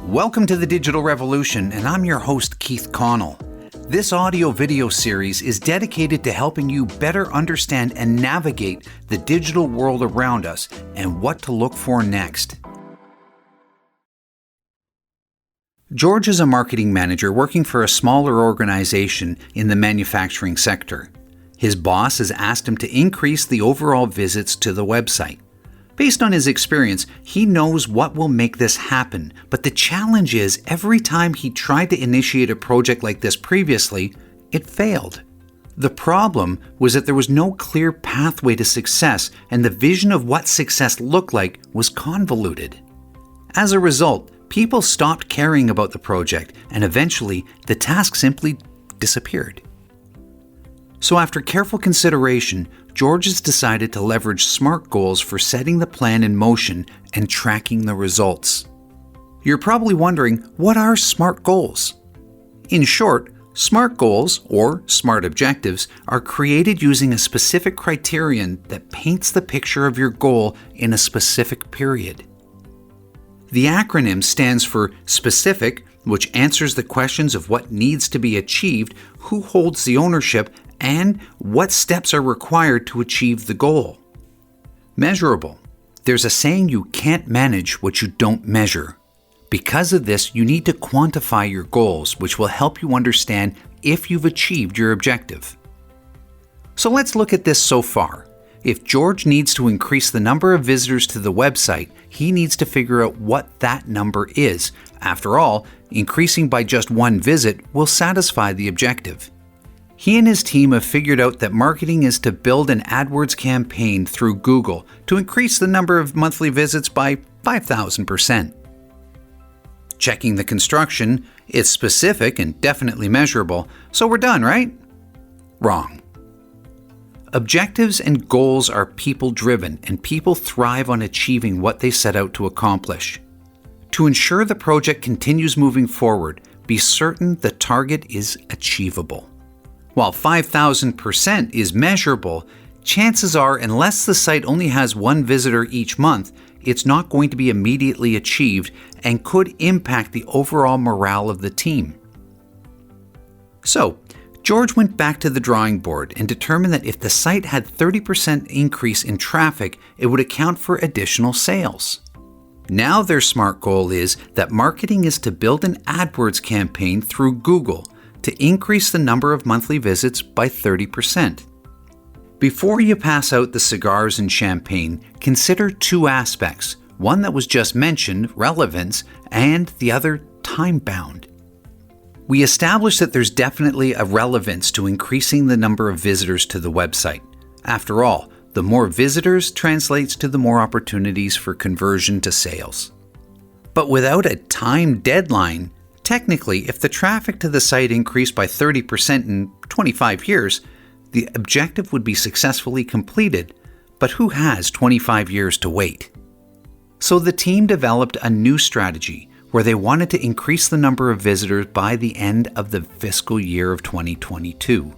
Welcome to the Digital Revolution, and I'm your host, Keith Connell. This audio-video series is dedicated to helping you better understand and navigate the digital world around us and what to look for next. George is a marketing manager working for a smaller organization in the manufacturing sector. His boss has asked him to increase the overall visits to the website. Based on his experience, he knows what will make this happen, but the challenge is every time he tried to initiate a project like this previously, it failed. The problem was that there was no clear pathway to success, and the vision of what success looked like was convoluted. As a result, people stopped caring about the project, and eventually, the task simply disappeared. So after careful consideration, George has decided to leverage SMART goals for setting the plan in motion and tracking the results. You're probably wondering, what are SMART goals? In short, SMART goals, or SMART objectives, are created using a specific criterion that paints the picture of your goal in a specific period. The acronym stands for SPECIFIC, which answers the questions of what needs to be achieved, who holds the ownership, and what steps are required to achieve the goal. Measurable. There's a saying, you can't manage what you don't measure. Because of this, you need to quantify your goals, which will help you understand if you've achieved your objective. So let's look at this so far. If George needs to increase the number of visitors to the website, he needs to figure out what that number is. After all, increasing by just one visit will satisfy the objective. He and his team have figured out that marketing is to build an AdWords campaign through Google to increase the number of monthly visits by 5,000%. Checking the construction, it's specific and definitely measurable, so we're done, right? Wrong. Objectives and goals are people-driven, and people thrive on achieving what they set out to accomplish. To ensure the project continues moving forward, be certain the target is achievable. While 5,000% is measurable, chances are, unless the site only has one visitor each month, it's not going to be immediately achieved and could impact the overall morale of the team. So, George went back to the drawing board and determined that if the site had 30% increase in traffic, it would account for additional sales. Now their SMART goal is that marketing is to build an AdWords campaign through Google to increase the number of monthly visits by 30%. Before you pass out the cigars and champagne, consider two aspects. One that was just mentioned, relevance, and the other, time-bound. We established that there's definitely a relevance to increasing the number of visitors to the website. After all, the more visitors translates to the more opportunities for conversion to sales. But without a time deadline, technically, if the traffic to the site increased by 30% in 25 years, the objective would be successfully completed, but who has 25 years to wait? So the team developed a new strategy where they wanted to increase the number of visitors by the end of the fiscal year of 2022.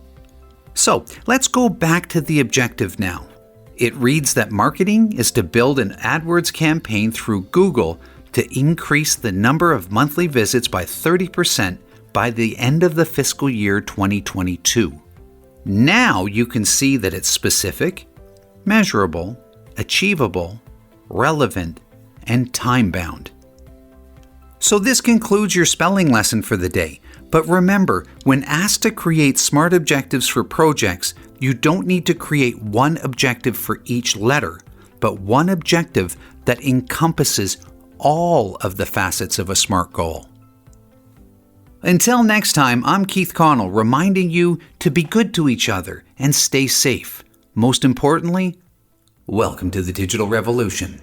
So let's go back to the objective now. It reads that marketing is to build an AdWords campaign through Google to increase the number of monthly visits by 30% by the end of the fiscal year 2022. Now you can see that it's specific, measurable, achievable, relevant, and time-bound. So this concludes your spelling lesson for the day. But remember, when asked to create SMART objectives for projects, you don't need to create one objective for each letter, but one objective that encompasses all of the facets of a SMART goal. Until next time, I'm Keith Connell, reminding you to be good to each other and stay safe. Most importantly, welcome to the Digital Revolution.